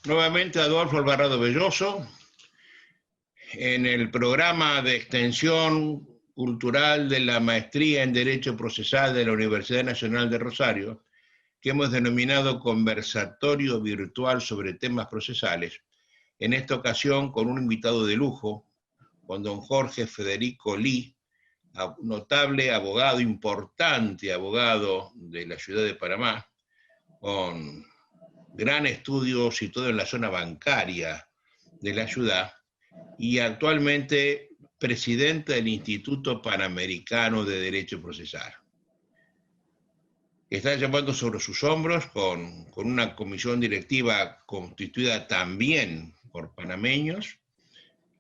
Nuevamente Adolfo Alvarado Belloso, en el programa de extensión cultural de la Maestría en Derecho Procesal de la Universidad Nacional de Rosario, que hemos denominado Conversatorio Virtual sobre Temas Procesales, en esta ocasión con un invitado de lujo, con don Jorge Federico Lee, notable abogado, importante abogado de la ciudad de Panamá, con gran estudio situado en la zona bancaria de la ciudad y actualmente presidente del Instituto Panamericano de Derecho Procesal. Está llevando sobre sus hombros con una comisión directiva constituida también por panameños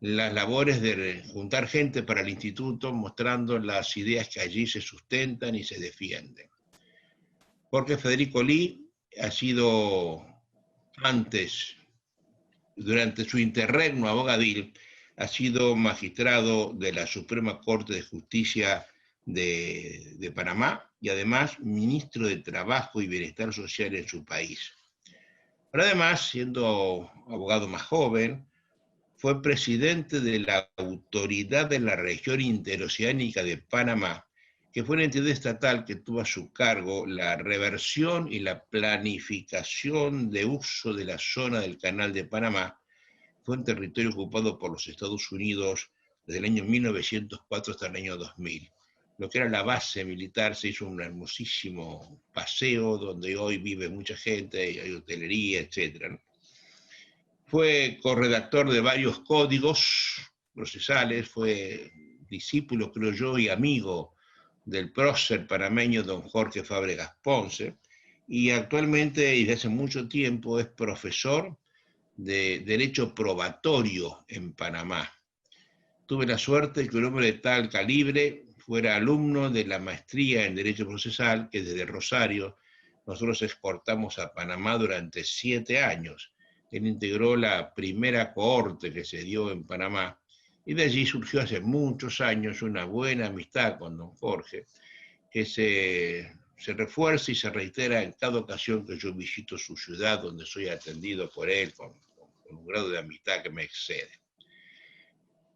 las labores de juntar gente para el instituto, mostrando las ideas que allí se sustentan y se defienden. Jorge Federico Lee ha sido antes, durante su interregno abogadil, ha sido magistrado de la Suprema Corte de Justicia de Panamá y además ministro de Trabajo y Bienestar Social en su país. Pero además, siendo abogado más joven, fue presidente de la Autoridad de la Región Interoceánica de Panamá, que fue una entidad estatal que tuvo a su cargo la reversión y la planificación de uso de la zona del Canal de Panamá. Fue un territorio ocupado por los Estados Unidos desde el año 1904 hasta el año 2000. Lo que era la base militar se hizo un hermosísimo paseo donde hoy vive mucha gente, y hay hotelería, etc. Fue corredactor de varios códigos procesales, fue discípulo, creo yo, y amigo del prócer panameño don Jorge Fábregas Ponce, y actualmente, y desde hace mucho tiempo, es profesor de Derecho Probatorio en Panamá. Tuve la suerte de que un hombre de tal calibre fuera alumno de la maestría en Derecho Procesal, que desde Rosario nosotros exportamos a Panamá durante 7 años. Él integró la primera cohorte que se dio en Panamá, y de allí surgió hace muchos años una buena amistad con don Jorge, que se refuerza y se reitera en cada ocasión que yo visito su ciudad, donde soy atendido por él con un grado de amistad que me excede.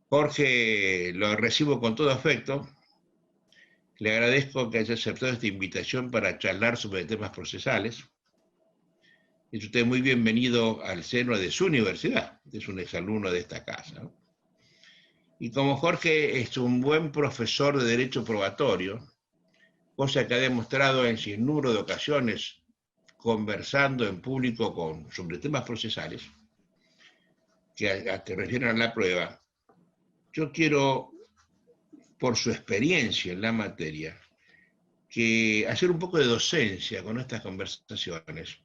Jorge, lo recibo con todo afecto. Le agradezco que haya aceptado esta invitación para charlar sobre temas procesales. Es usted muy bienvenido al seno de su universidad, es un exalumno de esta casa, ¿no? Y como Jorge es un buen profesor de derecho probatorio, cosa que ha demostrado en sin número de ocasiones conversando en público sobre temas procesales, que refieren a la prueba, yo quiero, por su experiencia en la materia, que hacer un poco de docencia con estas conversaciones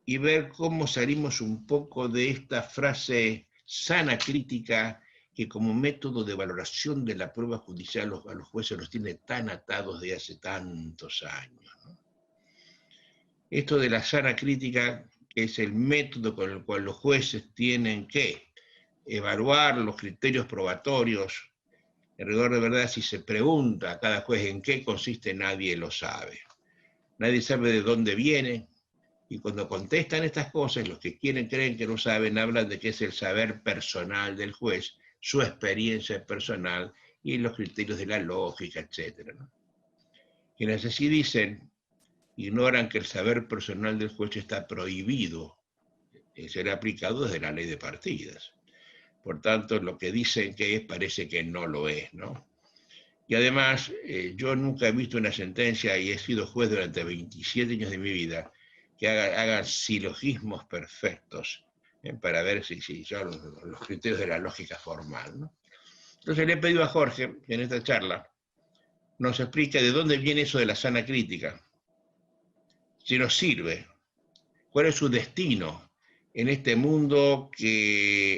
y ver cómo salimos un poco de esta frase sana crítica que como método de valoración de la prueba judicial a los jueces los tiene tan atados de hace tantos años, ¿no? Esto de la sana crítica es el método con el cual los jueces tienen que evaluar los criterios probatorios. En rigor de verdad, si se pregunta a cada juez en qué consiste, nadie lo sabe. Nadie sabe de dónde viene, y cuando contestan estas cosas, los que creen que no saben, hablan de que es el saber personal del juez, su experiencia personal y los criterios de la lógica, etc., ¿no? Quienes así dicen, ignoran que el saber personal del juez está prohibido ser aplicado desde la ley de partidas. Por tanto, lo que dicen que es, parece que no lo es, ¿no? Y además, yo nunca he visto una sentencia, y he sido juez durante 27 años de mi vida, que hagan silogismos perfectos, para ver si son los criterios de la lógica formal, ¿no? Entonces le he pedido a Jorge, que en esta charla nos explique de dónde viene eso de la sana crítica, si nos sirve, cuál es su destino en este mundo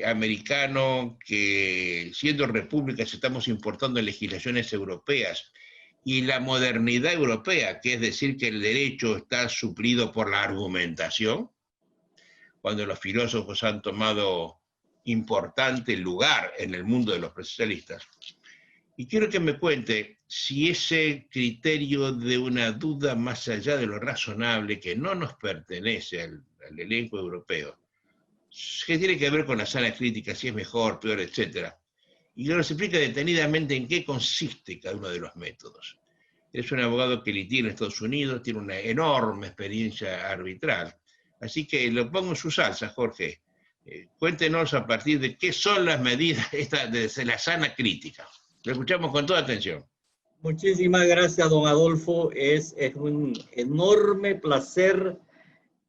americano que, siendo repúblicas, estamos importando legislaciones europeas, y la modernidad europea, que es decir que el derecho está suplido por la argumentación, cuando los filósofos han tomado importante lugar en el mundo de los procesalistas. Y quiero que me cuente si ese criterio de una duda más allá de lo razonable, que no nos pertenece al elenco europeo, que tiene que ver con la sana crítica, si es mejor, peor, etc. Y nos explica detenidamente en qué consiste cada uno de los métodos. Es un abogado que litiga en Estados Unidos, tiene una enorme experiencia arbitral. Así que lo pongo en su salsa, Jorge. Cuéntenos a partir de qué son las medidas de la sana crítica. Lo escuchamos con toda atención. Muchísimas gracias, don Adolfo. Es un enorme placer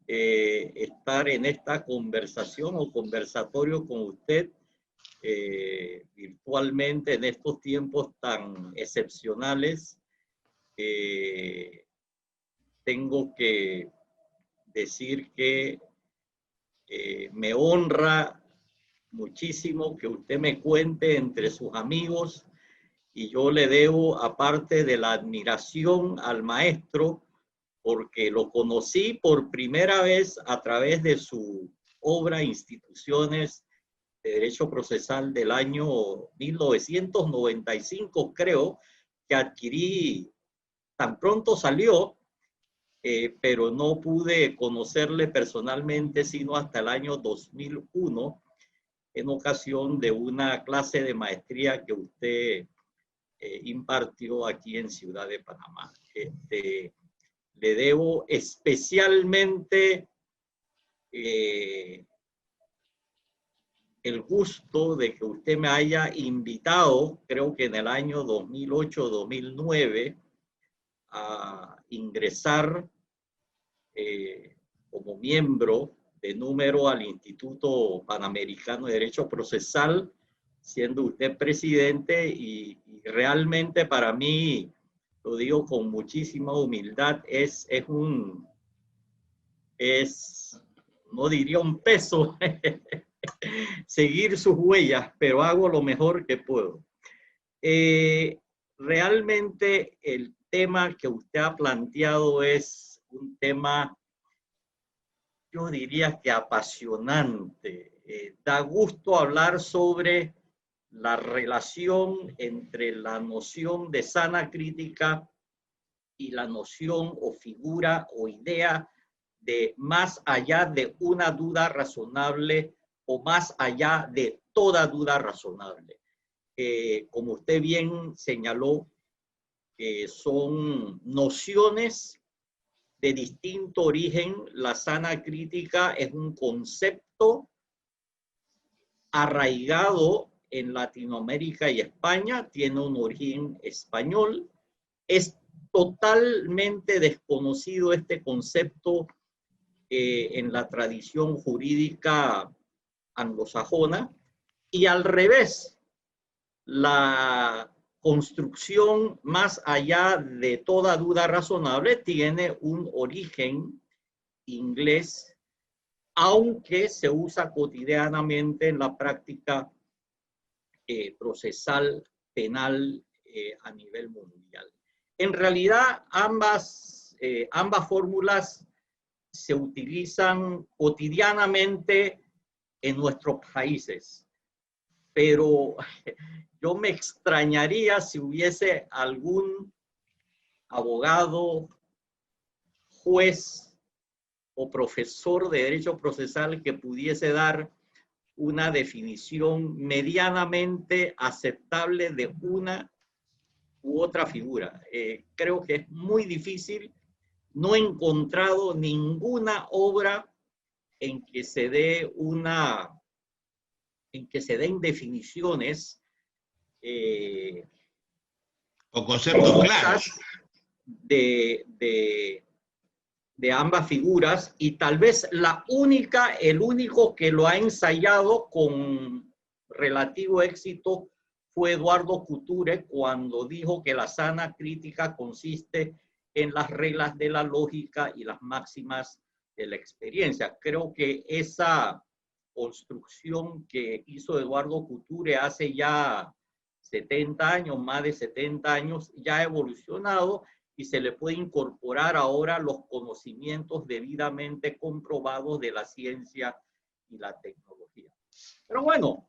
estar en esta conversación o conversatorio con usted virtualmente en estos tiempos tan excepcionales. Tengo que decir que me honra muchísimo que usted me cuente entre sus amigos, y yo le debo, aparte de la admiración al maestro, porque lo conocí por primera vez a través de su obra Instituciones de Derecho Procesal del año 1995, creo, que adquirí tan pronto salió, pero no pude conocerle personalmente sino hasta el año 2001, en ocasión de una clase de maestría que usted impartió aquí en Ciudad de Panamá. Le debo especialmente el gusto de que usted me haya invitado, creo que en el año 2008-2009, a ingresar como miembro de número al Instituto Panamericano de Derecho Procesal, siendo usted presidente, y realmente para mí, lo digo con muchísima humildad, no diría un peso, seguir sus huellas, pero hago lo mejor que puedo. Realmente el tema que usted ha planteado es un tema, yo diría que apasionante. Da gusto hablar sobre la relación entre la noción de sana crítica y la noción o figura o idea de más allá de una duda razonable o más allá de toda duda razonable. Como usted bien señaló, son nociones de distinto origen. La sana crítica es un concepto arraigado en Latinoamérica y España, tiene un origen español. Es totalmente desconocido este concepto en la tradición jurídica anglosajona, y al revés, la construcción más allá de toda duda razonable tiene un origen inglés, aunque se usa cotidianamente en la práctica procesal penal a nivel mundial. En realidad, ambas fórmulas se utilizan cotidianamente en nuestros países, pero yo me extrañaría si hubiese algún abogado, juez o profesor de derecho procesal que pudiese dar una definición medianamente aceptable de una u otra figura. Creo que es muy difícil. No he encontrado ninguna obra en que se den definiciones o conceptos claros de ambas figuras, y tal vez el único que lo ha ensayado con relativo éxito fue Eduardo Couture, cuando dijo que la sana crítica consiste en las reglas de la lógica y las máximas de la experiencia. Creo que esa construcción que hizo Eduardo Couture hace ya 70 años, más de 70 años, ya ha evolucionado y se le puede incorporar ahora los conocimientos debidamente comprobados de la ciencia y la tecnología. Pero bueno,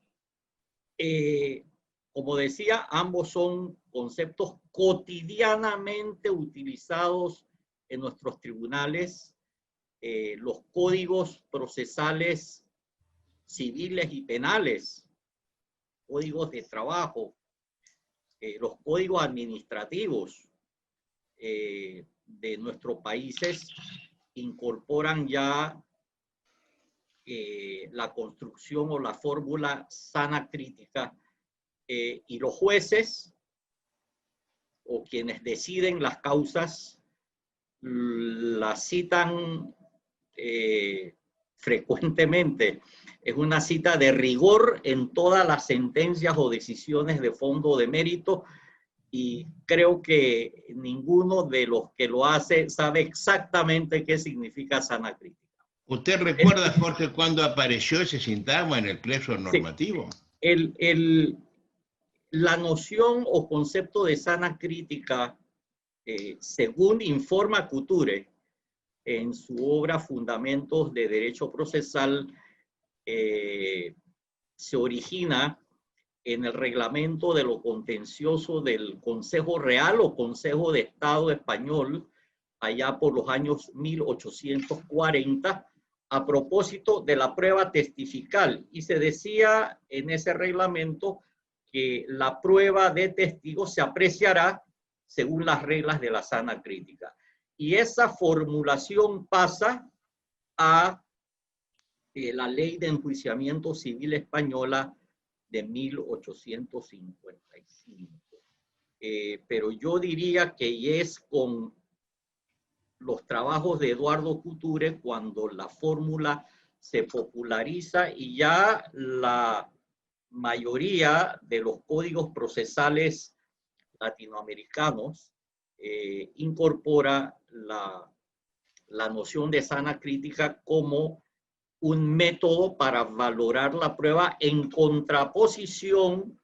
como decía, ambos son conceptos cotidianamente utilizados en nuestros tribunales. Los códigos procesales civiles y penales, códigos de trabajo, los códigos administrativos de nuestros países incorporan ya la construcción o la fórmula sana crítica, y los jueces o quienes deciden las causas las citan frecuentemente. Es una cita de rigor en todas las sentencias o decisiones de fondo o de mérito, y creo que ninguno de los que lo hace sabe exactamente qué significa sana crítica. ¿Usted recuerda, Jorge, cuándo apareció ese sintagma en el plexo normativo? Sí. La noción o concepto de sana crítica, según informa Couture en su obra Fundamentos de Derecho Procesal, se origina en el reglamento de lo contencioso del Consejo Real o Consejo de Estado español, allá por los años 1840, a propósito de la prueba testifical. Y se decía en ese reglamento que la prueba de testigo se apreciará según las reglas de la sana crítica. Y esa formulación pasa a la Ley de Enjuiciamiento Civil Española de 1855. Pero yo diría que es con los trabajos de Eduardo Couture cuando la fórmula se populariza, y ya la mayoría de los códigos procesales latinoamericanos incorpora la noción de sana crítica como un método para valorar la prueba en contraposición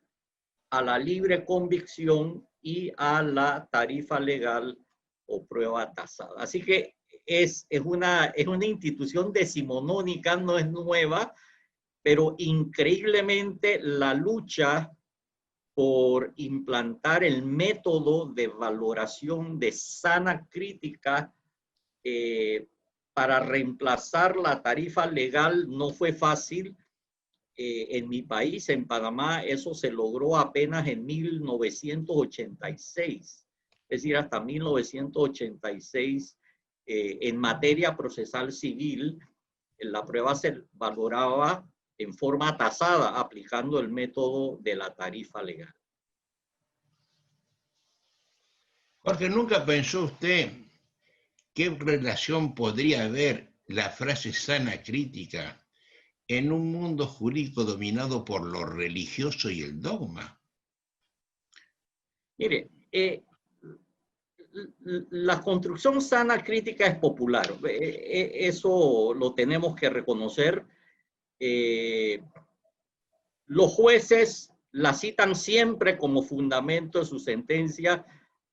a la libre convicción y a la tarifa legal o prueba tasada. Así que es una institución decimonónica, no es nueva, pero increíblemente la lucha por implantar el método de valoración de sana crítica para reemplazar la tarifa legal no fue fácil. En mi país, en Panamá, eso se logró apenas en 1986. Es decir, hasta 1986, en materia procesal civil, la prueba se valoraba en forma tasada, aplicando el método de la tarifa legal. Jorge, ¿nunca pensó usted qué relación podría haber la frase sana crítica en un mundo jurídico dominado por lo religioso y el dogma? Mire, la construcción sana crítica es popular. Eso lo tenemos que reconocer. Los jueces la citan siempre como fundamento de su sentencia.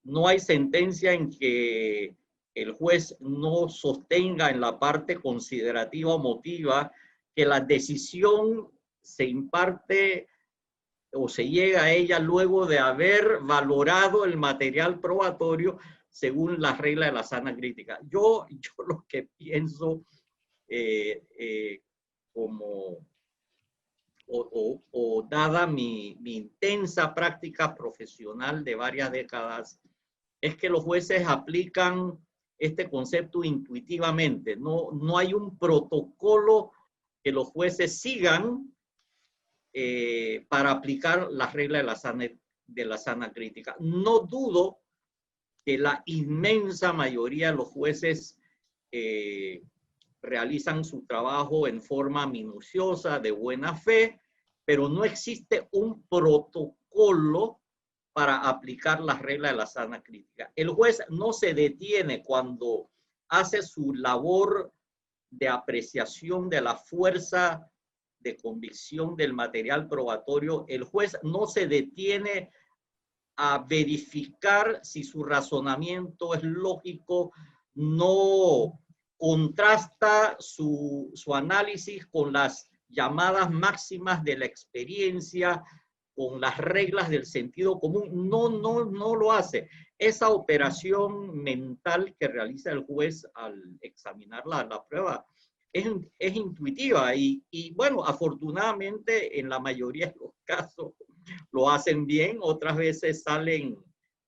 No hay sentencia en que el juez no sostenga en la parte considerativa o motiva que la decisión se imparte o se llega a ella luego de haber valorado el material probatorio según las reglas de la sana crítica. Yo lo que pienso dada mi intensa práctica profesional de varias décadas, es que los jueces aplican este concepto intuitivamente. No hay un protocolo que los jueces sigan para aplicar las reglas de la sana crítica. No dudo que la inmensa mayoría de los jueces realizan su trabajo en forma minuciosa, de buena fe, pero no existe un protocolo para aplicar las reglas de la sana crítica. El juez no se detiene cuando hace su labor de apreciación de la fuerza de convicción del material probatorio. El juez no se detiene a verificar si su razonamiento es lógico, no contrasta su análisis con las llamadas máximas de la experiencia, con las reglas del sentido común. No lo hace. Esa operación mental que realiza el juez al examinar la prueba es intuitiva y bueno, afortunadamente en la mayoría de los casos lo hacen bien, otras veces salen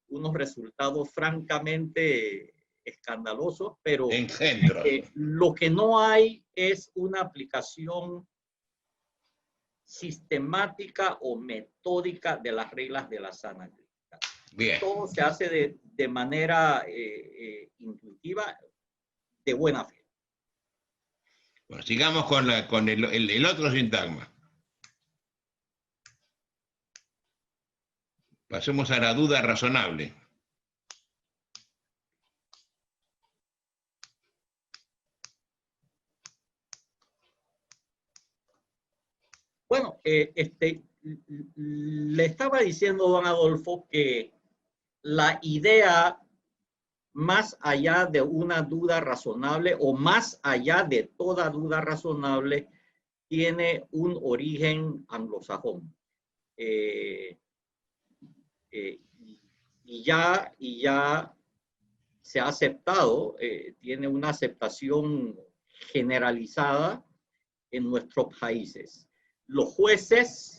unos resultados francamente escandalosos, pero Engendros. lo que no hay es una aplicación sistemática o metódica de las reglas de la sana crítica. Bien. Todo se hace de manera intuitiva, de buena fe. Bueno, sigamos con el otro sintagma. Pasemos a la duda razonable. Bueno, le estaba diciendo, don Adolfo, que la idea más allá de una duda razonable o más allá de toda duda razonable tiene un origen anglosajón. Y ya se ha aceptado, tiene una aceptación generalizada en nuestros países. Los jueces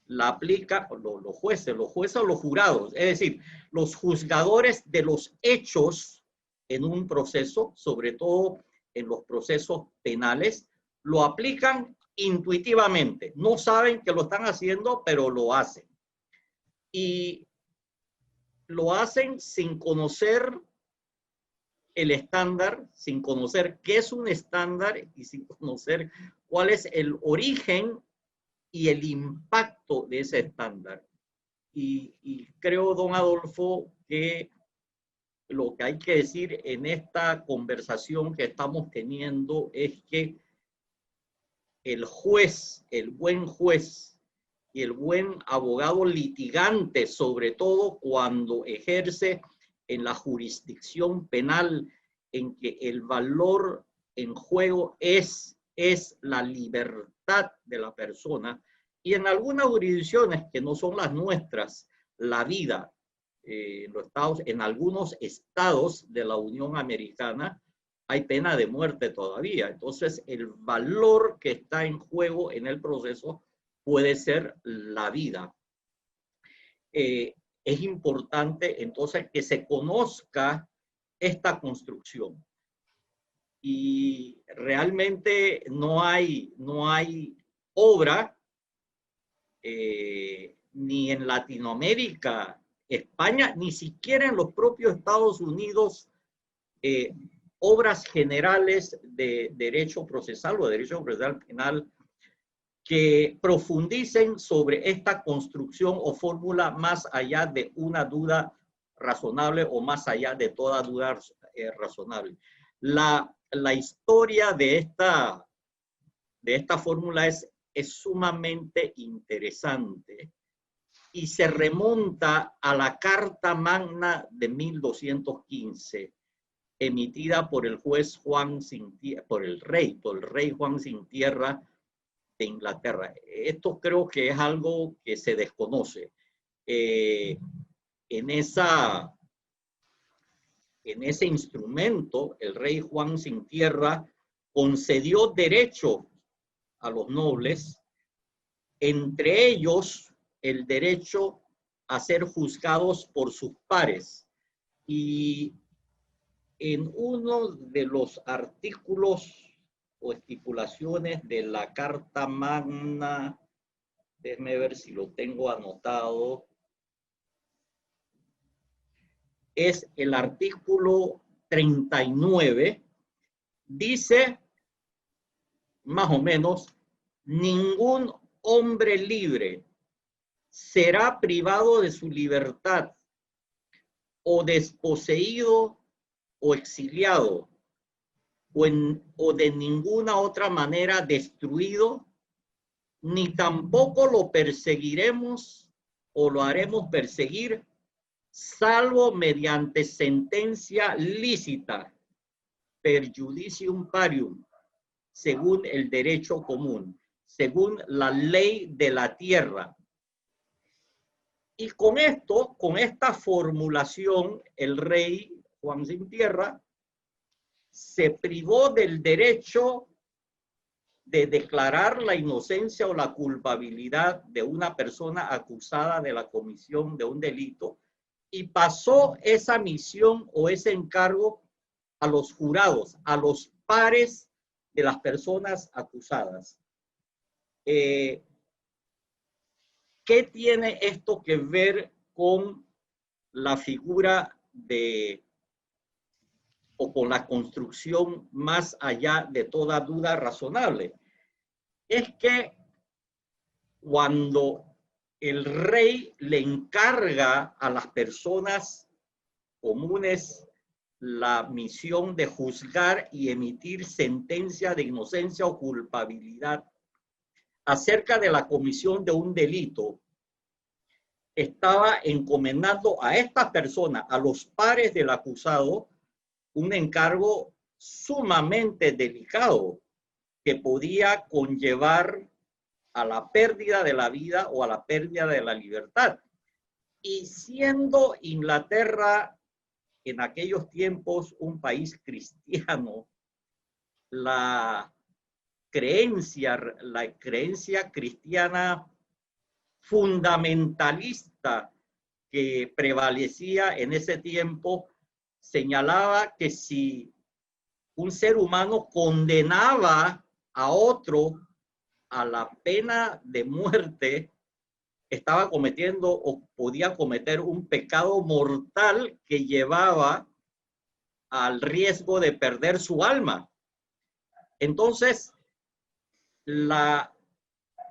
la aplican, los jueces o los jurados, es decir, los juzgadores de los hechos en un proceso, sobre todo en los procesos penales, lo aplican intuitivamente. No saben que lo están haciendo, pero lo hacen. Y lo hacen sin conocer el estándar, sin conocer qué es un estándar y sin conocer cuál es el origen y el impacto de ese estándar. Y creo, don Adolfo, que lo que hay que decir en esta conversación que estamos teniendo es que el juez, el buen juez y el buen abogado litigante, sobre todo cuando ejerce en la jurisdicción penal, en que el valor en juego es la libertad de la persona, y en algunas jurisdicciones que no son las nuestras, la vida. En algunos estados de la Unión Americana hay pena de muerte todavía. Entonces, el valor que está en juego en el proceso puede ser la vida. Es importante entonces que se conozca esta construcción. Y realmente no hay obra ni en Latinoamérica, España, ni siquiera en los propios Estados Unidos, obras generales de derecho procesal o derecho procesal penal que profundicen sobre esta construcción o fórmula más allá de una duda razonable o más allá de toda duda razonable. La historia de esta fórmula es sumamente interesante y se remonta a la Carta Magna de 1215, emitida por el juez Juan Sin Tierra, por el rey Juan Sin Tierra de Inglaterra. Esto creo que es algo que se desconoce. En ese instrumento, el rey Juan Sin Tierra concedió derechos a los nobles, entre ellos el derecho a ser juzgados por sus pares. Y en uno de los artículos o estipulaciones de la Carta Magna, déjeme ver si lo tengo anotado, es el artículo 39, dice más o menos: ningún hombre libre será privado de su libertad o desposeído o exiliado o de ninguna otra manera destruido, ni tampoco lo perseguiremos o lo haremos perseguir, salvo mediante sentencia lícita, per judicium parium, según el derecho común, según la ley de la tierra. Y con esta formulación, el rey Juan Sin Tierra se privó del derecho de declarar la inocencia o la culpabilidad de una persona acusada de la comisión de un delito y pasó esa misión o ese encargo a los jurados, a los pares de las personas acusadas. ¿Qué tiene esto que ver con la figura o con la construcción más allá de toda duda razonable? Es que cuando el rey le encarga a las personas comunes la misión de juzgar y emitir sentencia de inocencia o culpabilidad acerca de la comisión de un delito, estaba encomendando a estas personas, a los pares del acusado, un encargo sumamente delicado que podía conllevar a la pérdida de la vida o a la pérdida de la libertad. Y siendo Inglaterra en aquellos tiempos un país cristiano, la creencia cristiana fundamentalista que prevalecía en ese tiempo señalaba que si un ser humano condenaba a otro a la pena de muerte, estaba cometiendo o podía cometer un pecado mortal que llevaba al riesgo de perder su alma. Entonces, la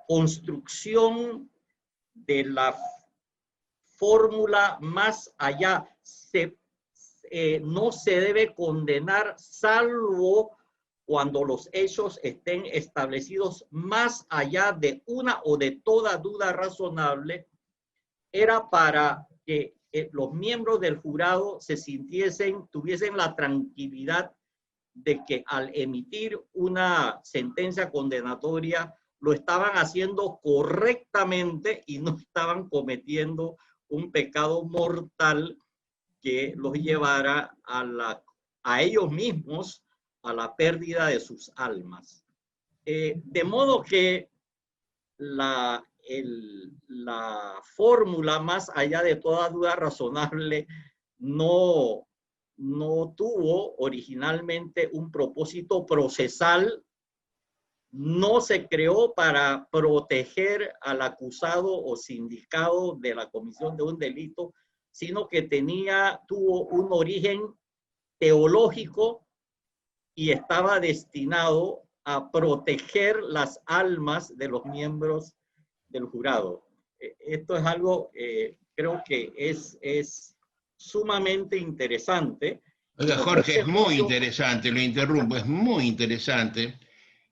construcción de la fórmula más allá no se debe condenar salvo cuando los hechos estén establecidos más allá de una o de toda duda razonable, era para que los miembros del jurado tuviesen la tranquilidad de que al emitir una sentencia condenatoria lo estaban haciendo correctamente y no estaban cometiendo un pecado mortal que los llevara a ellos mismos a la pérdida de sus almas. De modo que la fórmula, más allá de toda duda razonable, no tuvo originalmente un propósito procesal, no se creó para proteger al acusado o sindicado de la comisión de un delito, sino que tuvo un origen teológico y estaba destinado a proteger las almas de los miembros del jurado. Esto es algo, creo que es sumamente interesante. Oiga, Jorge, es muy interesante, lo interrumpo, es muy interesante.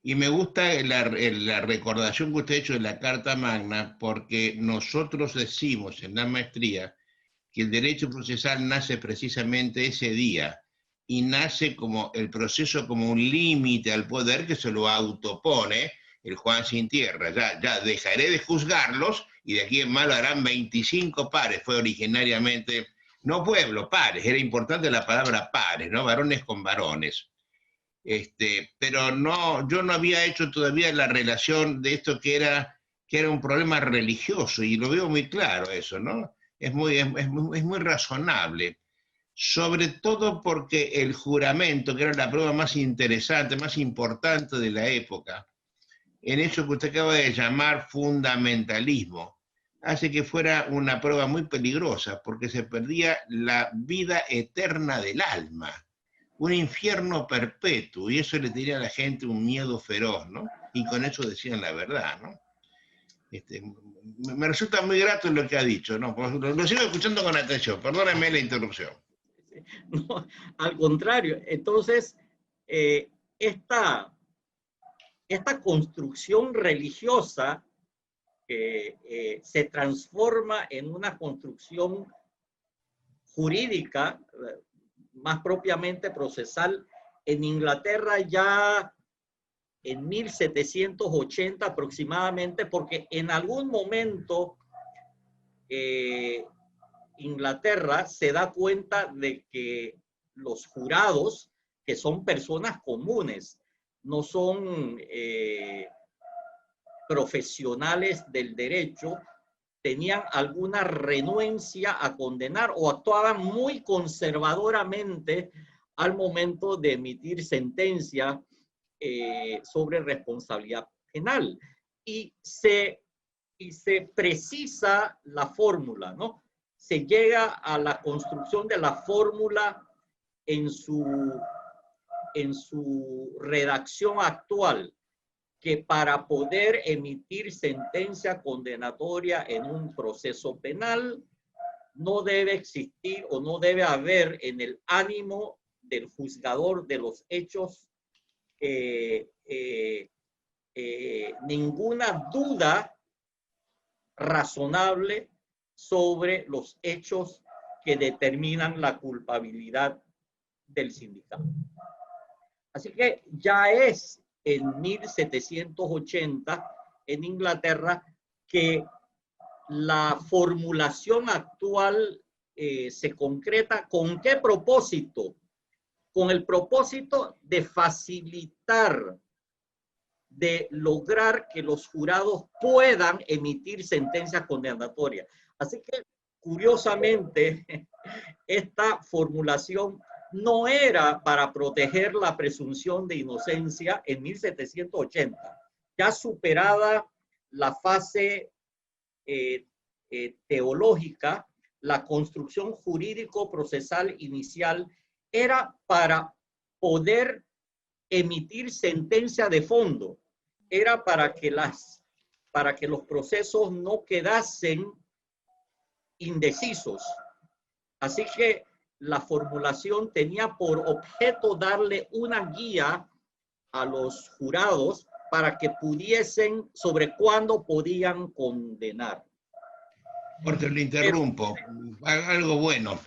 Y me gusta la recordación que usted ha hecho de la Carta Magna, porque nosotros decimos en la maestría que el derecho procesal nace precisamente ese día, y nace como el proceso como un límite al poder que se lo autopone el Juan sin tierra. Ya dejaré de juzgarlos y de aquí en más lo harán 25 pares. Fue originariamente, no pueblo, pares. Era importante la palabra pares, ¿no? Varones con varones. Pero no, yo no había hecho todavía la relación de esto que era un problema religioso, y lo veo muy claro eso, ¿no? Es muy razonable. Sobre todo porque el juramento, que era la prueba más interesante, más importante de la época, en eso que usted acaba de llamar fundamentalismo, hace que fuera una prueba muy peligrosa, porque se perdía la vida eterna del alma, un infierno perpetuo, y eso le tenía a la gente un miedo feroz, ¿no? Y con eso decían la verdad, ¿no? Me resulta muy grato lo que ha dicho, ¿no? Lo sigo escuchando con atención, perdóname la interrupción. No, al contrario. Entonces, esta construcción religiosa se transforma en una construcción jurídica, más propiamente procesal, en Inglaterra ya en 1780 aproximadamente, porque en algún momento Inglaterra se da cuenta de que los jurados, que son personas comunes, no son profesionales del derecho, tenían alguna renuencia a condenar o actuaban muy conservadoramente al momento de emitir sentencia sobre responsabilidad penal. Y se precisa la fórmula, ¿no? Se llega a la construcción de la fórmula en su redacción actual, que para poder emitir sentencia condenatoria en un proceso penal, no debe existir o no debe haber en el ánimo del juzgador de los hechos ninguna duda razonable sobre los hechos que determinan la culpabilidad del sindicato. Así que ya es en 1780 en Inglaterra que la formulación actual se concreta. ¿Con qué propósito? Con el propósito de facilitar, de lograr que los jurados puedan emitir sentencias condenatorias. Así que, curiosamente, esta formulación no era para proteger la presunción de inocencia en 1780. Ya superada la fase teológica, la construcción jurídico-procesal inicial era para poder emitir sentencia de fondo. Era para que los procesos no quedasen indecisos. Así que la formulación tenía por objeto darle una guía a los jurados para que pudiesen sobre cuándo podían condenar. Porque le interrumpo. Algo bueno.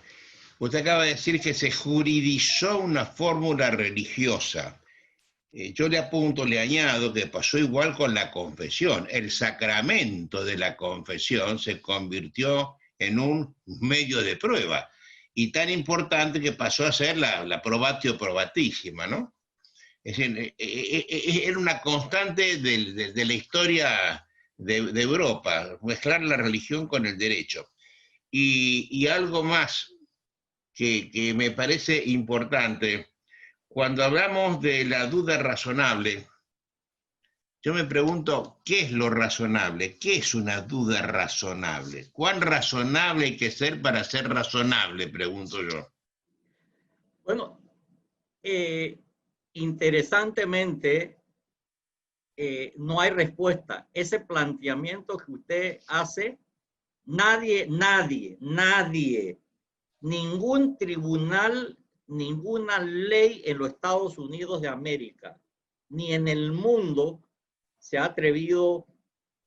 Usted acaba de decir que se juridizó una fórmula religiosa. Yo le apunto, le añado que pasó igual con la confesión. El sacramento de la confesión se convirtió en un medio de prueba. Y tan importante que pasó a ser la probatio probatísima, ¿no? Es decir, era una constante de la historia de Europa, mezclar la religión con el derecho. Y algo más que me parece importante, cuando hablamos de la duda razonable, yo me pregunto, ¿qué es lo razonable? ¿Qué es una duda razonable? ¿Cuán razonable hay que ser para ser razonable? Pregunto yo. Bueno, interesantemente, no hay respuesta. Ese planteamiento que usted hace, nadie, ningún tribunal, ninguna ley en los Estados Unidos de América, ni en el mundo, se ha atrevido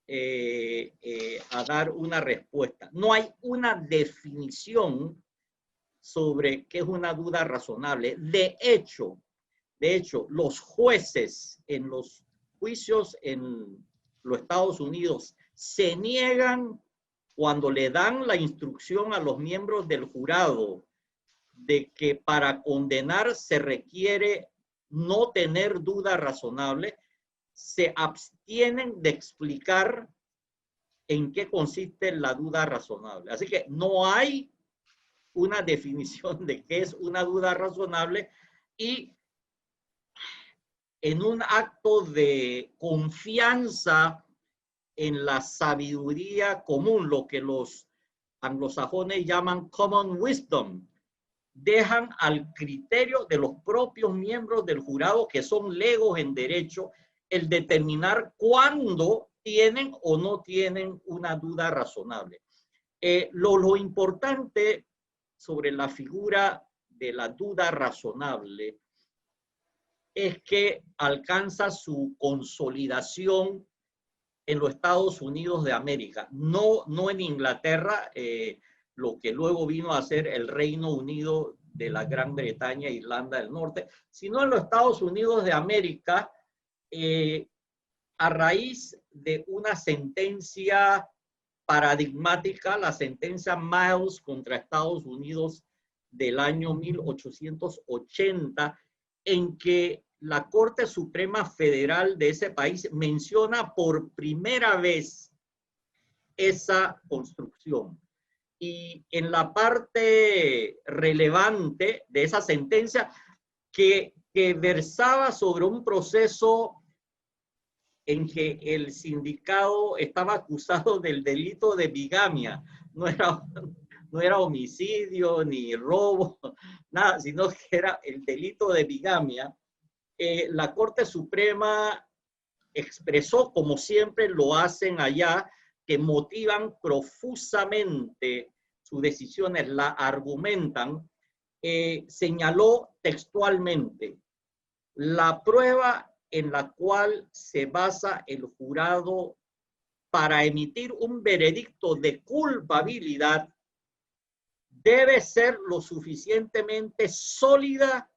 a dar una respuesta. No hay una definición sobre qué es una duda razonable. De hecho, los jueces en los juicios en los Estados Unidos se niegan cuando le dan la instrucción a los miembros del jurado de que para condenar se requiere no tener duda razonable, se abstienen de explicar en qué consiste la duda razonable. Así que no hay una definición de qué es una duda razonable, y en un acto de confianza en la sabiduría común, lo que los anglosajones llaman common wisdom, dejan al criterio de los propios miembros del jurado, que son legos en derecho, el determinar cuándo tienen o no tienen una duda razonable. Lo importante sobre la figura de la duda razonable es que alcanza su consolidación en los Estados Unidos de América, no en Inglaterra, lo que luego vino a ser el Reino Unido de la Gran Bretaña e Irlanda del Norte, sino en los Estados Unidos de América, a raíz de una sentencia paradigmática, la sentencia Miles contra Estados Unidos del año 1880, en que la Corte Suprema Federal de ese país menciona por primera vez esa construcción. Y en la parte relevante de esa sentencia que versaba sobre un proceso en que el sindicado estaba acusado del delito de bigamia. No era homicidio ni robo, nada, sino que era el delito de bigamia. La Corte Suprema expresó, como siempre lo hacen allá, que motivan profusamente sus decisiones, la argumentan, señaló textualmente: la prueba en la cual se basa el jurado para emitir un veredicto de culpabilidad debe ser lo suficientemente sólida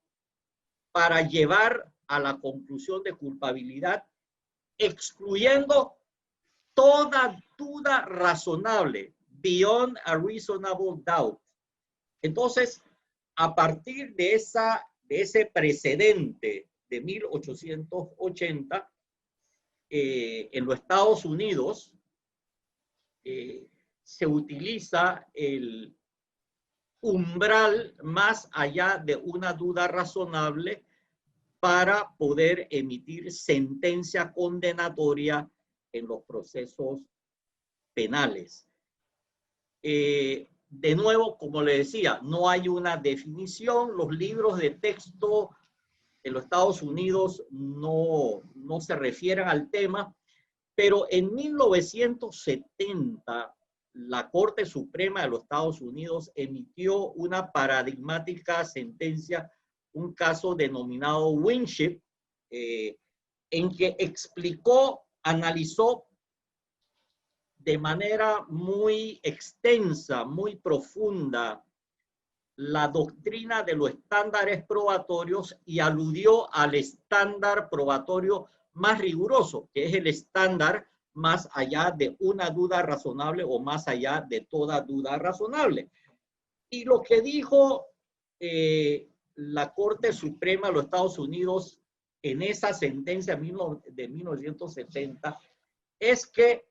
para llevar a la conclusión de culpabilidad, excluyendo toda duda razonable, beyond a reasonable doubt. Entonces, a partir de ese precedente de 1880, en los Estados Unidos se utiliza el umbral más allá de una duda razonable para poder emitir sentencia condenatoria en los procesos penales. De nuevo, como le decía, no hay una definición. Los libros de texto en los Estados Unidos no se refieren al tema, pero en 1970 la Corte Suprema de los Estados Unidos emitió una paradigmática sentencia, un caso denominado Winship, en que explicó, analizó de manera muy extensa, muy profunda, la doctrina de los estándares probatorios y aludió al estándar probatorio más riguroso, que es el estándar más allá de una duda razonable o más allá de toda duda razonable. Y lo que dijo la Corte Suprema de los Estados Unidos en esa sentencia de 1970 es que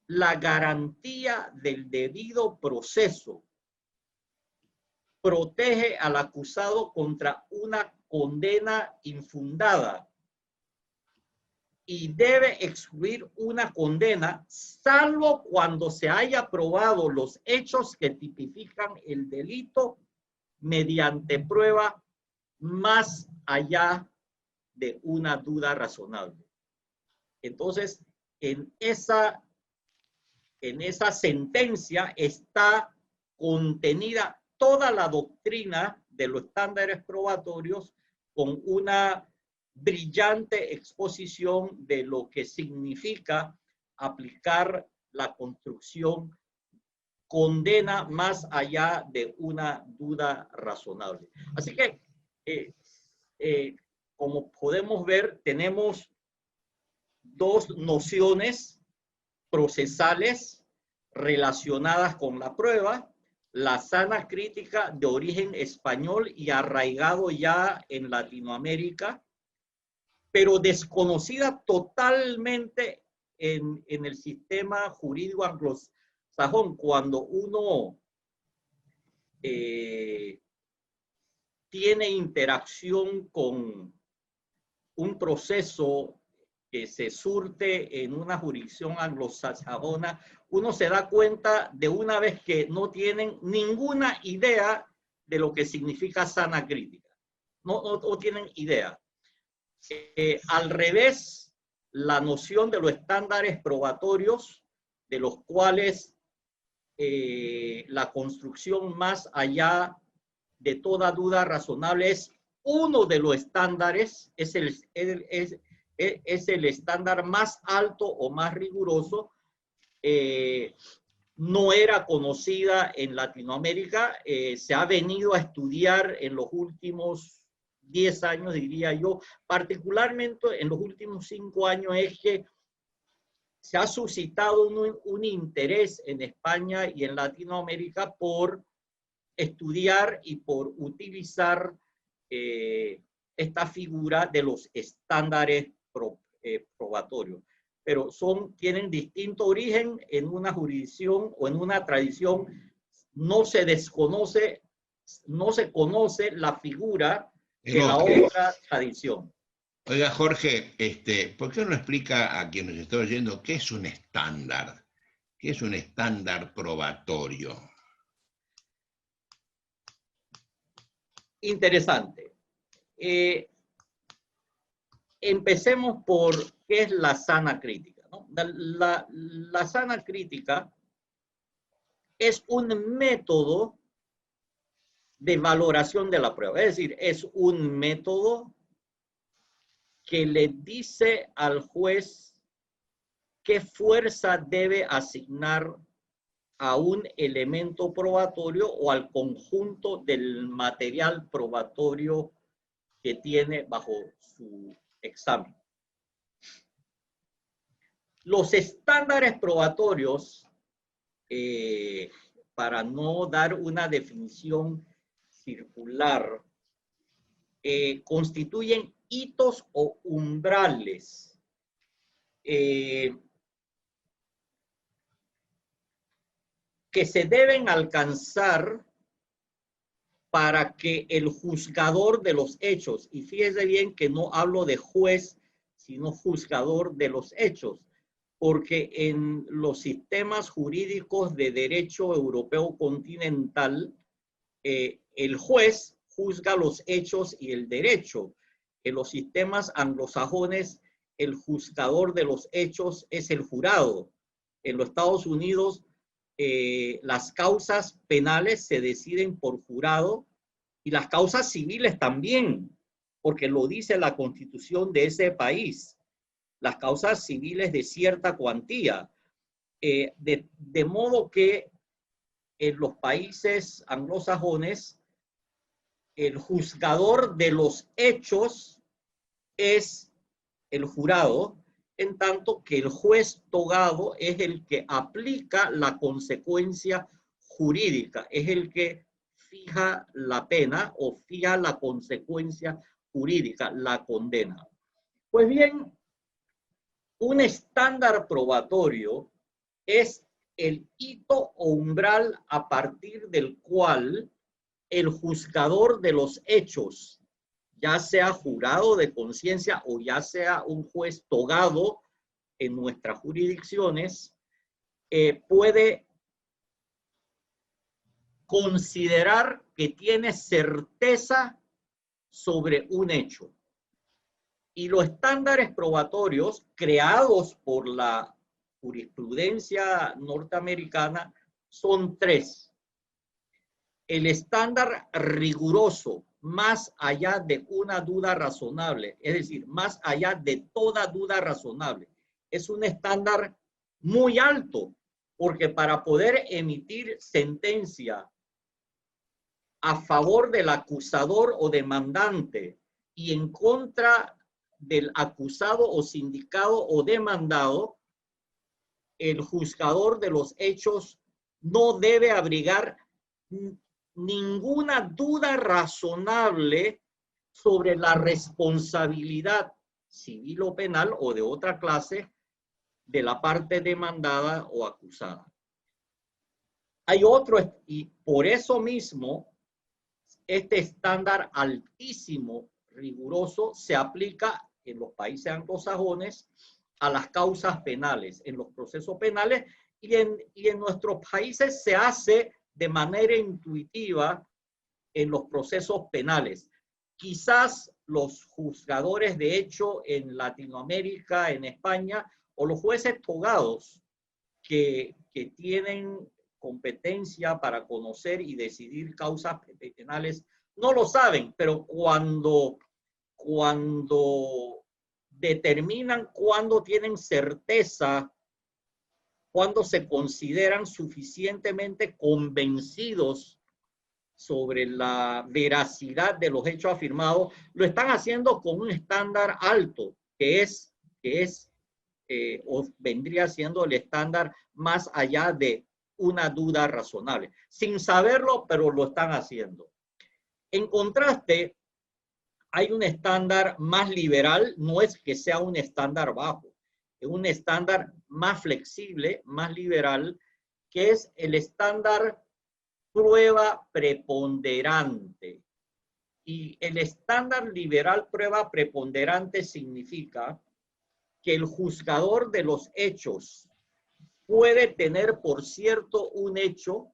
la garantía del debido proceso protege al acusado contra una condena infundada y debe excluir una condena, salvo cuando se haya probado los hechos que tipifican el delito mediante prueba más allá de una duda razonable. Entonces, en esa sentencia está contenida toda la doctrina de los estándares probatorios con una brillante exposición de lo que significa aplicar la construcción condena más allá de una duda razonable. Así que, como podemos ver, tenemos dos nociones procesales relacionadas con la prueba: la sana crítica de origen español y arraigado ya en Latinoamérica, pero desconocida totalmente en el sistema jurídico anglosajón. Cuando uno tiene interacción con un proceso que se surte en una jurisdicción anglosajona, uno se da cuenta de una vez que no tienen ninguna idea de lo que significa sana crítica. No tienen idea. Al revés, la noción de los estándares probatorios, de los cuales la construcción más allá de toda duda razonable es uno de los estándares, es el estándar más alto o más riguroso, no era conocida en Latinoamérica. Se ha venido a estudiar en los últimos 10 años, diría yo, particularmente en los últimos 5 años, es que se ha suscitado un interés en España y en Latinoamérica por estudiar y por utilizar esta figura de los estándares probatorios, pero tienen distinto origen en una jurisdicción o en una tradición. No se conoce la figura de la otra tradición. Oiga, Jorge, ¿por qué no explica a quienes está oyendo qué es un estándar? ¿Qué es un estándar probatorio? Interesante. Empecemos por qué es la sana crítica, ¿no? La sana crítica es un método de valoración de la prueba. Es decir, es un método que le dice al juez qué fuerza debe asignar a un elemento probatorio o al conjunto del material probatorio que tiene bajo su examen. Los estándares probatorios, para no dar una definición circular, constituyen hitos o umbrales que se deben alcanzar para que el juzgador de los hechos, y fíjese bien que no hablo de juez, sino juzgador de los hechos, porque en los sistemas jurídicos de derecho europeo continental, el juez juzga los hechos y el derecho. En los sistemas anglosajones, el juzgador de los hechos es el jurado. En los Estados Unidos, las causas penales se deciden por jurado y las causas civiles también, porque lo dice la Constitución de ese país. Las causas civiles de cierta cuantía. De modo que en los países anglosajones, el juzgador de los hechos es el jurado, en tanto que el juez togado es el que aplica la consecuencia jurídica, es el que fija la pena o fija la consecuencia jurídica, la condena. Pues bien, un estándar probatorio es el hito o umbral a partir del cual el juzgador de los hechos, ya sea jurado de conciencia o ya sea un juez togado en nuestras jurisdicciones, puede considerar que tiene certeza sobre un hecho. Y los estándares probatorios creados por la jurisprudencia norteamericana son tres. El estándar riguroso, más allá de una duda razonable, es decir, más allá de toda duda razonable. Es un estándar muy alto, porque para poder emitir sentencia a favor del acusador o demandante y en contra del acusado o sindicado o demandado, el juzgador de los hechos no debe abrigar ninguna duda razonable sobre la responsabilidad civil o penal o de otra clase de la parte demandada o acusada. Hay otro, y por eso mismo, este estándar altísimo, riguroso, se aplica en los países anglosajones a las causas penales, en los procesos penales, y en nuestros países se hace de manera intuitiva en los procesos penales. Quizás los juzgadores de hecho en Latinoamérica, en España, o los jueces togados que tienen competencia para conocer y decidir causas penales, no lo saben, pero cuando determinan, cuando tienen certeza, cuando se consideran suficientemente convencidos sobre la veracidad de los hechos afirmados, lo están haciendo con un estándar alto, o vendría siendo el estándar más allá de una duda razonable. Sin saberlo, pero lo están haciendo. En contraste, hay un estándar más liberal, no es que sea un estándar bajo, es un estándar más flexible, más liberal, que es el estándar prueba preponderante. Y el estándar liberal prueba preponderante significa que el juzgador de los hechos puede tener por cierto un hecho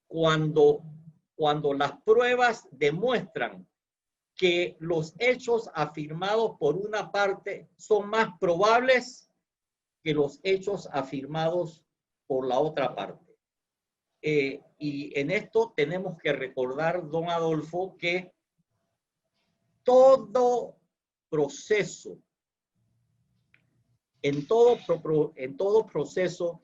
cuando las pruebas demuestran que los hechos afirmados por una parte son más probables que los hechos afirmados por la otra parte. Y en esto tenemos que recordar, don Adolfo, que todo proceso, en todo proceso,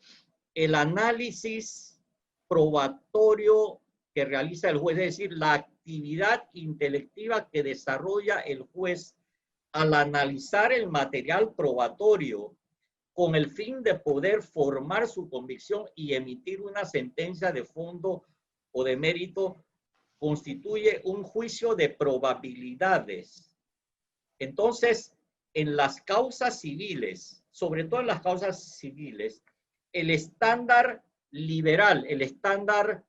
el análisis probatorio que realiza el juez, es decir, la actividad intelectiva que desarrolla el juez al analizar el material probatorio con el fin de poder formar su convicción y emitir una sentencia de fondo o de mérito, constituye un juicio de probabilidades. Entonces, en las causas civiles, sobre todo en las causas civiles, el estándar liberal, el estándar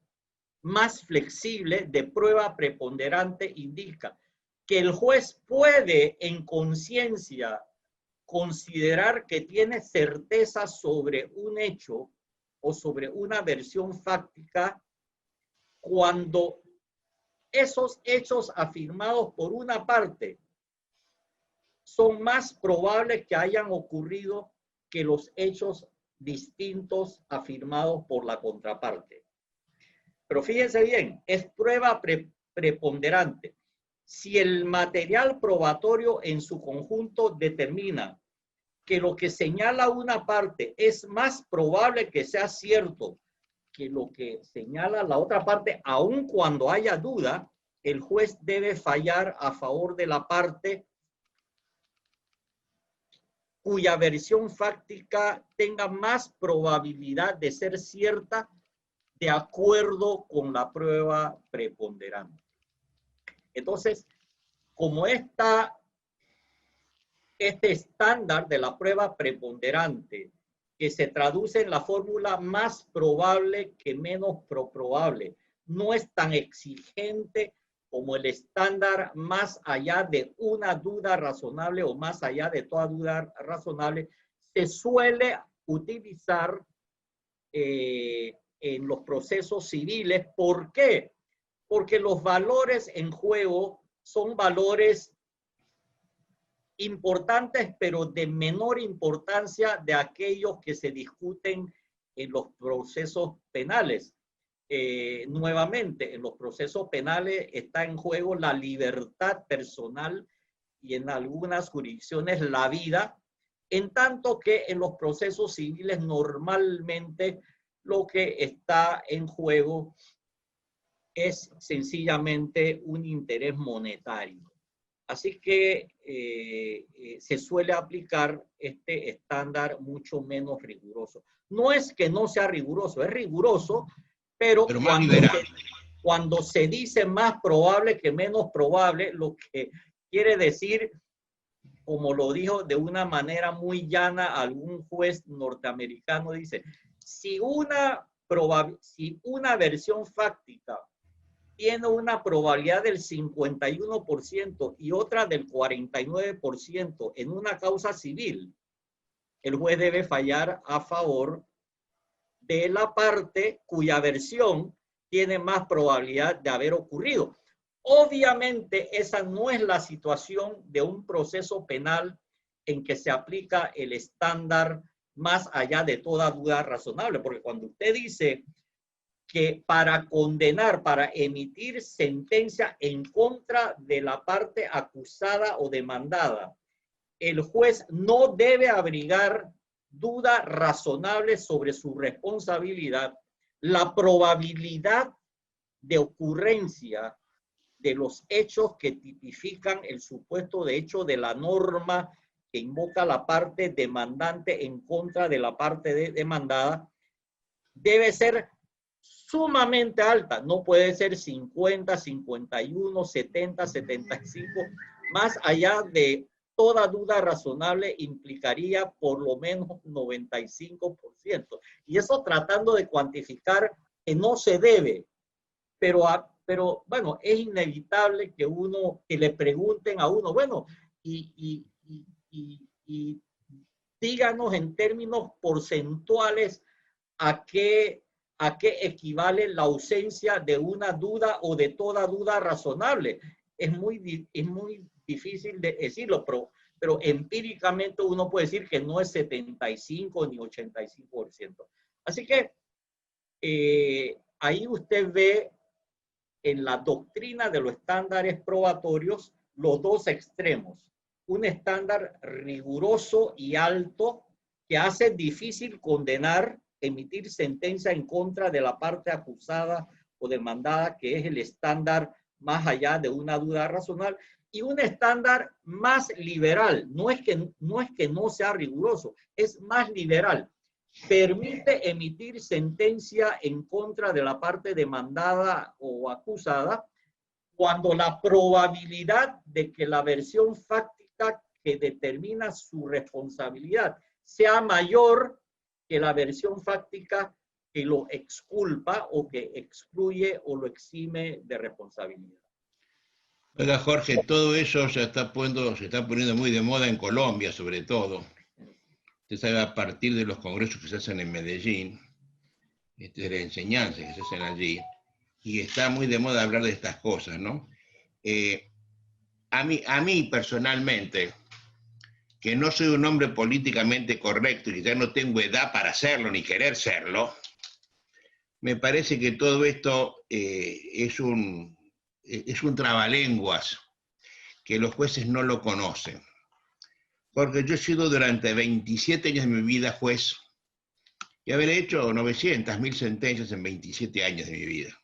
más flexible de prueba preponderante indica que el juez puede en conciencia considerar que tiene certeza sobre un hecho o sobre una versión fáctica cuando esos hechos afirmados por una parte son más probables que hayan ocurrido que los hechos distintos afirmados por la contraparte. Pero fíjense bien, es prueba preponderante. Si el material probatorio en su conjunto determina que lo que señala una parte es más probable que sea cierto que lo que señala la otra parte, aun cuando haya duda, el juez debe fallar a favor de la parte cuya versión fáctica tenga más probabilidad de ser cierta de acuerdo con la prueba preponderante. Entonces, como este estándar de la prueba preponderante, que se traduce en la fórmula más probable que menos probable, no es tan exigente como el estándar más allá de una duda razonable o más allá de toda duda razonable, se suele utilizar en los procesos civiles. ¿Por qué? Porque los valores en juego son valores importantes, pero de menor importancia de aquellos que se discuten en los procesos penales. Nuevamente, en los procesos penales está en juego la libertad personal y en algunas jurisdicciones la vida, en tanto que en los procesos civiles normalmente lo que está en juego es sencillamente un interés monetario. Así que se suele aplicar este estándar mucho menos riguroso. No es que no sea riguroso, es riguroso, pero cuando se dice más probable que menos probable, lo que quiere decir, como lo dijo de una manera muy llana algún juez norteamericano, dice, si una versión fáctica tiene una probabilidad del 51% y otra del 49% en una causa civil, el juez debe fallar a favor de la parte cuya versión tiene más probabilidad de haber ocurrido. Obviamente, esa no es la situación de un proceso penal en que se aplica el estándar más allá de toda duda razonable, porque cuando usted dice que para condenar, para emitir sentencia en contra de la parte acusada o demandada, el juez no debe abrigar duda razonable sobre su responsabilidad, la probabilidad de ocurrencia de los hechos que tipifican el supuesto de hecho de la norma que invoca la parte demandante en contra de la parte demandada, debe ser sumamente alta. No puede ser 50, 51, 70, 75, más allá de toda duda razonable implicaría por lo menos 95%. Y eso tratando de cuantificar que no se debe, pero bueno, es inevitable que le pregunten a uno, bueno, y díganos en términos porcentuales a qué equivale la ausencia de una duda o de toda duda razonable. Es muy difícil de decirlo, pero empíricamente uno puede decir que no es 75 ni 85%. Así que ahí usted ve en la doctrina de los estándares probatorios los dos extremos. Un estándar riguroso y alto que hace difícil condenar, emitir sentencia en contra de la parte acusada o demandada, que es el estándar más allá de una duda razonable, y un estándar más liberal. No es que no sea riguroso, es más liberal. Permite emitir sentencia en contra de la parte demandada o acusada cuando la probabilidad de que la versión fáctica que determina su responsabilidad sea mayor que la versión fáctica que lo exculpa o que excluye o lo exime de responsabilidad. Oiga, Jorge, todo eso se está poniendo muy de moda en Colombia, sobre todo. Usted sabe, a partir de los congresos que se hacen en Medellín, de la enseñanza que se hacen allí, y está muy de moda hablar de estas cosas, ¿no? A mí personalmente, que no soy un hombre políticamente correcto y que ya no tengo edad para serlo ni querer serlo, me parece que todo esto es un trabalenguas, que los jueces no lo conocen. Porque yo he sido durante 27 años de mi vida juez y habré hecho 900.000 sentencias en 27 años de mi vida.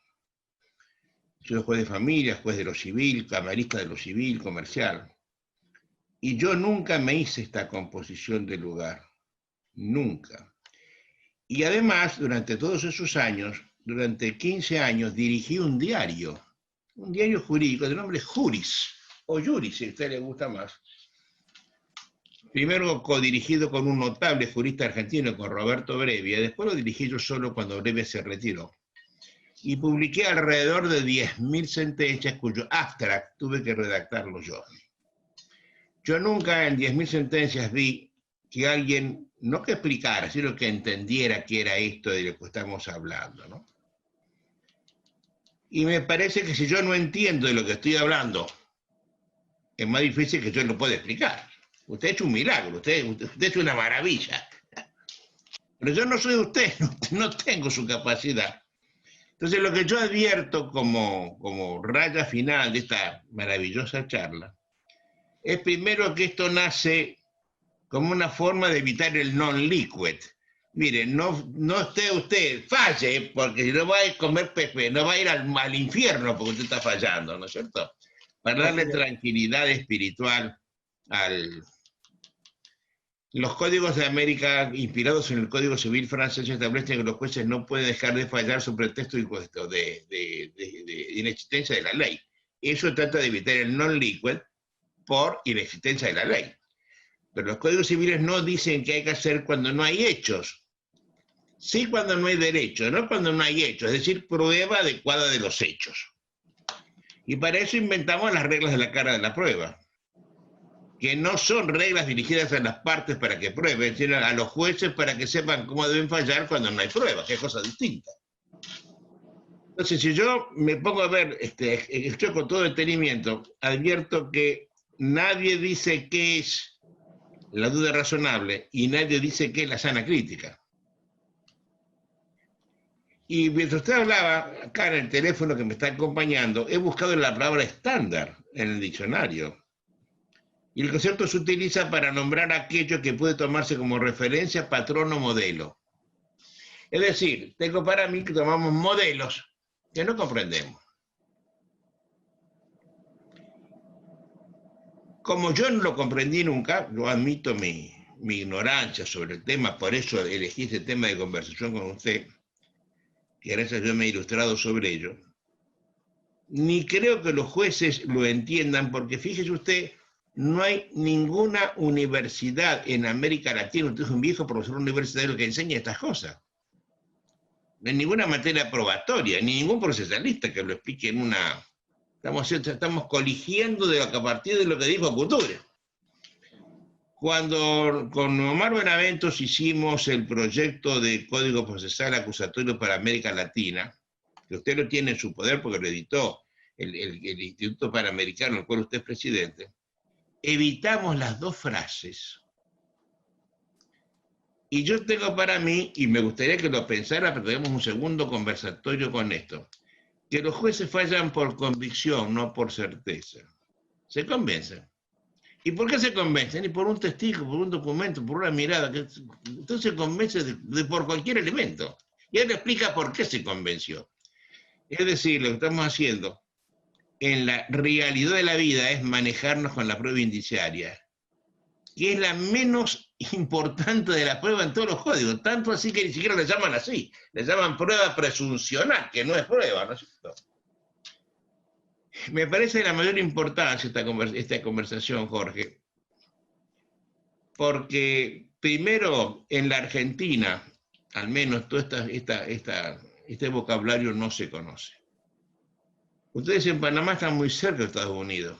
He sido juez de familia, juez de lo civil, camarista de lo civil, comercial. Y yo nunca me hice esta composición del lugar. Nunca. Y además, durante todos esos años, durante 15 años, dirigí un diario jurídico de nombre Juris, o Juris, si a usted le gusta más. Primero codirigido con un notable jurista argentino, con Roberto Brevia, después lo dirigí yo solo cuando Brevia se retiró. Y publiqué alrededor de 10.000 sentencias cuyo abstract tuve que redactarlo yo. Yo nunca en 10.000 sentencias vi que alguien, no que explicara, sino que entendiera qué era esto de lo que estamos hablando, ¿no? Y me parece que si yo no entiendo de lo que estoy hablando, es más difícil que yo lo pueda explicar. Usted ha hecho un milagro, usted es una maravilla. Pero yo no soy usted, no tengo su capacidad. Entonces lo que yo advierto como raya final de esta maravillosa charla es primero que esto nace como una forma de evitar el non-liquid. Mire, no esté usted, falle, porque si no va a comer pepe, no va a ir al infierno porque usted está fallando, ¿no es cierto? Para darle tranquilidad espiritual al... Los códigos de América, inspirados en el Código Civil francés, establecen que los jueces no pueden dejar de fallar sobre pretexto de inexistencia de la ley. Eso trata de evitar el non-liquid por inexistencia de la ley. Pero los códigos civiles no dicen qué hay que hacer cuando no hay hechos. Sí cuando no hay derecho, no cuando no hay hechos, es decir, prueba adecuada de los hechos. Y para eso inventamos las reglas de la cara de la prueba, que no son reglas dirigidas a las partes para que prueben, sino a los jueces para que sepan cómo deben fallar cuando no hay pruebas, que es cosa distinta. Entonces, si yo me pongo a ver, estoy con todo detenimiento, advierto que nadie dice qué es la duda razonable y nadie dice qué es la sana crítica. Y mientras usted hablaba, acá en el teléfono que me está acompañando, he buscado la palabra estándar en el diccionario. Y el concepto se utiliza para nombrar aquello que puede tomarse como referencia, patrón o modelo. Es decir, tengo para mí que tomamos modelos que no comprendemos. Como yo no lo comprendí nunca, yo admito mi ignorancia sobre el tema, por eso elegí este tema de conversación con usted, que gracias a Dios me he ilustrado sobre ello. ni creo que los jueces lo entiendan, porque fíjese usted, no hay ninguna universidad en América Latina, usted es un viejo profesor universitario que enseña estas cosas. No hay ninguna materia probatoria, ni ningún procesalista que lo explique en una... Estamos coligiendo a partir de lo que dijo Couture. Cuando con Omar Benaventos hicimos el proyecto de Código Procesal Acusatorio para América Latina, que usted lo tiene en su poder porque lo editó el Instituto Panamericano, del cual usted es presidente, evitamos las dos frases. Y yo tengo para mí, y me gustaría que lo pensara, pero tenemos un segundo conversatorio con esto, que los jueces fallan por convicción, no por certeza. Se convencen. ¿Y por qué se convencen? Y por un testigo, por un documento, por una mirada. Entonces se convence por cualquier elemento. Y él explica por qué se convenció. Es decir, lo que estamos haciendo en la realidad de la vida es manejarnos con la prueba indiciaria, que es la menos importante de la prueba en todos los códigos, tanto así que ni siquiera le llaman así, le llaman prueba presuncional, que no es prueba, ¿no es cierto? Me parece de la mayor importancia esta conversación, Jorge, porque primero en la Argentina, al menos todo este vocabulario no se conoce. Ustedes en Panamá están muy cerca de Estados Unidos,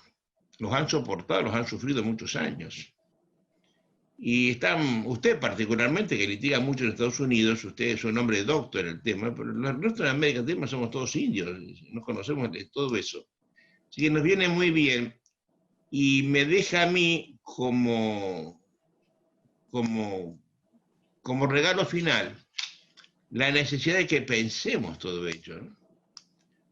los han soportado, los han sufrido muchos años. Y usted particularmente, que litiga mucho en Estados Unidos, usted es un hombre doctor en el tema, pero el resto de América Latina somos todos indios, nos conocemos de todo eso. Así que nos viene muy bien y me deja a mí como regalo final la necesidad de que pensemos todo ello, ¿no?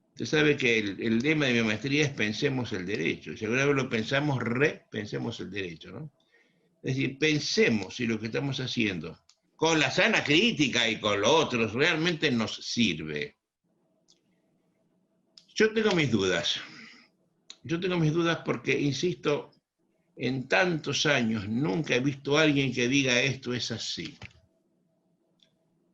Usted sabe que el lema de mi maestría es pensemos el derecho. Y si alguna vez lo pensamos, repensemos el derecho, ¿no? Es decir, pensemos si lo que estamos haciendo, con la sana crítica y con lo otro, realmente nos sirve. Yo tengo mis dudas. Yo tengo mis dudas porque, insisto, en tantos años nunca he visto a alguien que diga esto es así.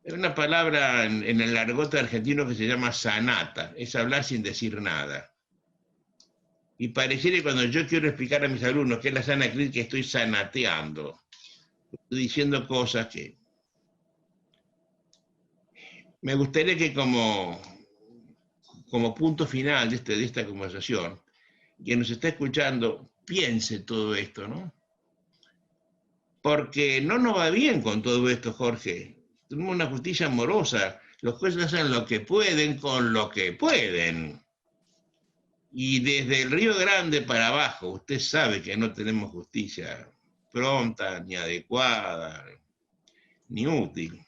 Es una palabra en el argot argentino que se llama sanata, es hablar sin decir nada. Y pareciera que cuando yo quiero explicar a mis alumnos qué es la sana crítica, estoy sanateando, estoy diciendo cosas que... Me gustaría que como punto final de esta conversación, quien nos está escuchando piense todo esto, ¿no? Porque no nos va bien con todo esto, Jorge. Tenemos una justicia amorosa. Los jueces hacen lo que pueden con lo que pueden. Y desde el Río Grande para abajo, usted sabe que no tenemos justicia pronta, ni adecuada, ni útil.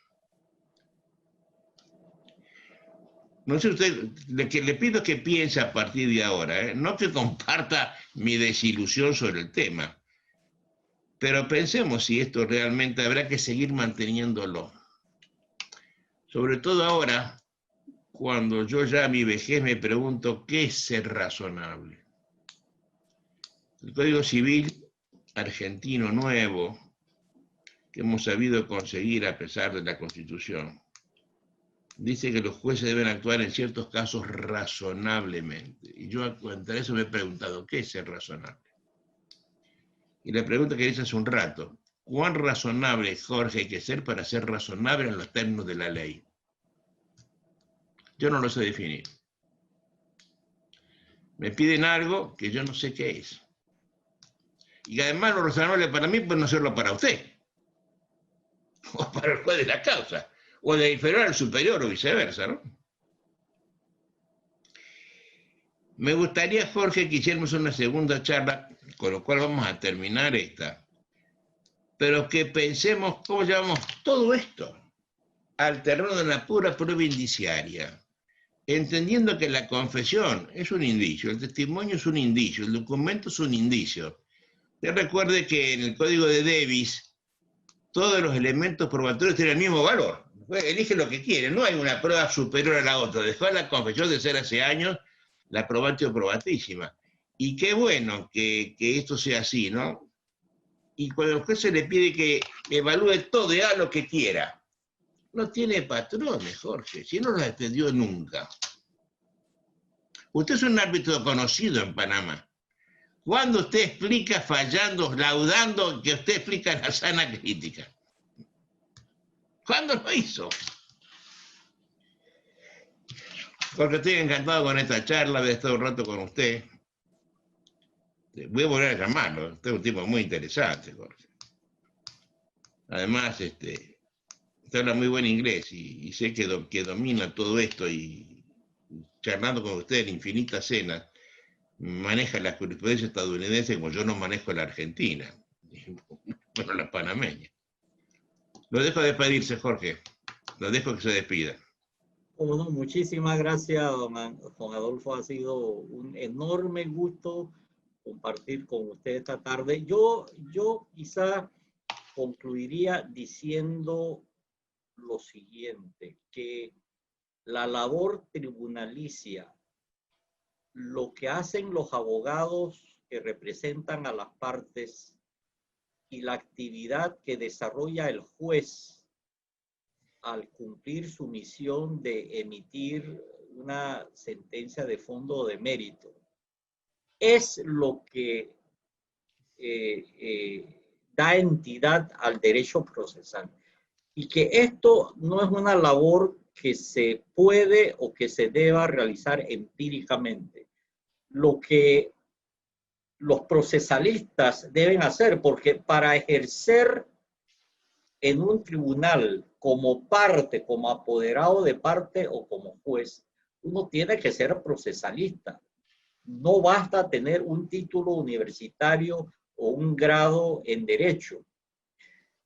No sé usted, lo que le pido que piense a partir de ahora, no que comparta mi desilusión sobre el tema, pero pensemos si esto realmente habrá que seguir manteniéndolo. Sobre todo ahora, cuando yo ya a mi vejez me pregunto qué es ser razonable. El Código Civil argentino nuevo, que hemos sabido conseguir a pesar de la Constitución, dice que los jueces deben actuar en ciertos casos razonablemente. Y yo entre eso me he preguntado, ¿qué es ser razonable? Y la pregunta que hice hace un rato, ¿cuán razonable, Jorge, hay que ser para ser razonable en los términos de la ley? Yo no lo sé definir. Me piden algo que yo no sé qué es. Y además lo razonable para mí puede no serlo para usted, o para el juez de la causa, o de inferior al superior, o viceversa, ¿no? Me gustaría, Jorge, que hiciéramos una segunda charla, con lo cual vamos a terminar esta, pero que pensemos cómo llevamos todo esto al terreno de la pura prueba indiciaria, entendiendo que la confesión es un indicio, el testimonio es un indicio, el documento es un indicio. Usted recuerde que en el Código de Davis todos los elementos probatorios tienen el mismo valor. Elige lo que quiere, no hay una prueba superior a la otra. Dejó la confesión de ser hace años la probatio probatísima. Y qué bueno que esto sea así, ¿no? Y cuando el juez se le pide que evalúe todo y haga lo que quiera, no tiene patrones, Jorge, si no los extendió nunca. Usted es un árbitro conocido en Panamá. ¿Cuándo usted explica fallando, laudando, que usted explica la sana crítica? ¿Cuándo lo hizo? Porque estoy encantado con esta charla, voy a estar un rato con usted. Voy a volver a llamarlo, usted es un tipo muy interesante, Jorge. Además, usted habla muy buen inglés y sé que domina todo esto y charlando con usted en infinitas cenas, maneja la jurisprudencia estadounidense como yo no manejo la argentina, bueno, la panameña. Lo dejo despedirse, Jorge. Lo dejo que se despida. Bueno, muchísimas gracias, don Adolfo. Ha sido un enorme gusto compartir con usted esta tarde. Yo quizá concluiría diciendo lo siguiente, que la labor tribunalicia, lo que hacen los abogados que representan a las partes y la actividad que desarrolla el juez al cumplir su misión de emitir una sentencia de fondo o de mérito, es lo que da entidad al derecho procesal. Y que esto no es una labor que se puede o que se deba realizar empíricamente. Lo que los procesalistas deben hacer, porque para ejercer en un tribunal como parte, como apoderado de parte o como juez, uno tiene que ser procesalista. No basta tener un título universitario o un grado en derecho.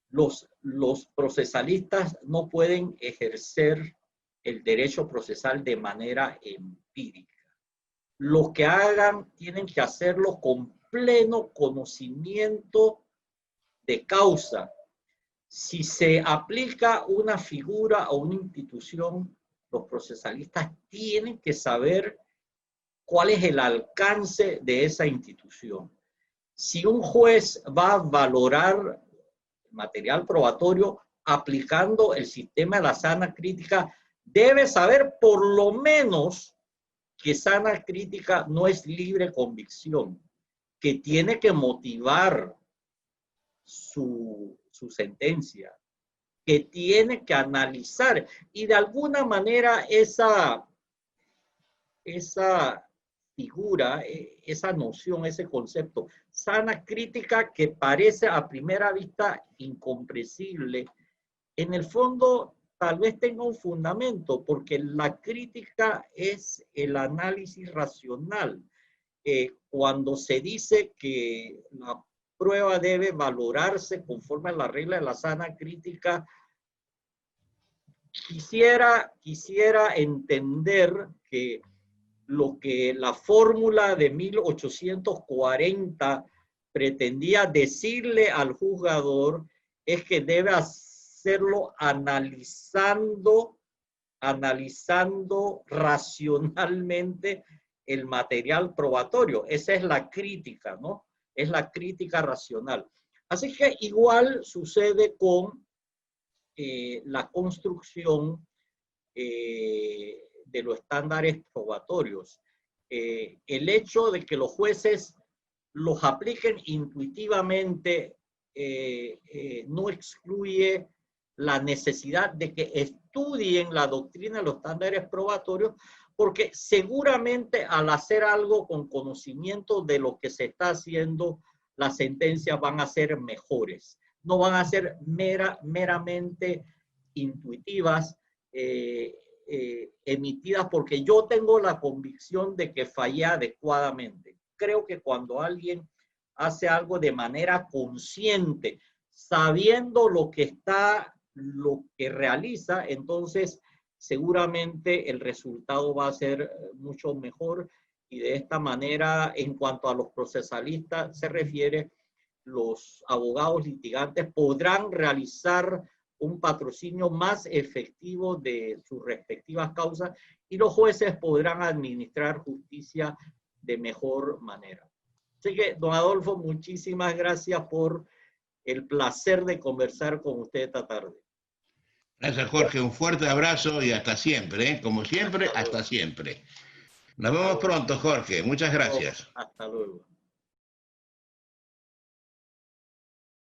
Los procesalistas no pueden ejercer el derecho procesal de manera empírica. Lo que hagan tienen que hacerlo con pleno conocimiento de causa. Si se aplica una figura o una institución, los procesalistas tienen que saber cuál es el alcance de esa institución. Si un juez va a valorar material probatorio aplicando el sistema de la sana crítica, debe saber por lo menos que sana crítica no es libre convicción, que tiene que motivar su sentencia, que tiene que analizar y de alguna manera esa figura, esa noción, ese concepto, sana crítica que parece a primera vista incomprensible, en el fondo tal vez tenga un fundamento, porque la crítica es el análisis racional. Cuando se dice que la prueba debe valorarse conforme a la regla de la sana crítica, quisiera entender que lo que la fórmula de 1840 pretendía decirle al juzgador es que debe hacerlo analizando racionalmente el material probatorio. Esa es la crítica, ¿no? Es la crítica racional. Así que igual sucede con la construcción de los estándares probatorios. El hecho de que los jueces los apliquen intuitivamente no excluye la necesidad de que estudien la doctrina de los estándares probatorios, porque seguramente al hacer algo con conocimiento de lo que se está haciendo, las sentencias van a ser mejores. No van a ser meramente intuitivas, emitidas porque yo tengo la convicción de que fallé adecuadamente. Creo que cuando alguien hace algo de manera consciente, sabiendo lo que realiza, entonces seguramente el resultado va a ser mucho mejor, y de esta manera, en cuanto a los procesalistas se refiere, los abogados litigantes podrán realizar un patrocinio más efectivo de sus respectivas causas y los jueces podrán administrar justicia de mejor manera. Así que, don Adolfo, muchísimas gracias por el placer de conversar con usted esta tarde. Gracias, Jorge. Un fuerte abrazo y hasta siempre, ¿eh? Como siempre, hasta siempre. Nos vemos pronto, Jorge. Muchas gracias. Hasta luego.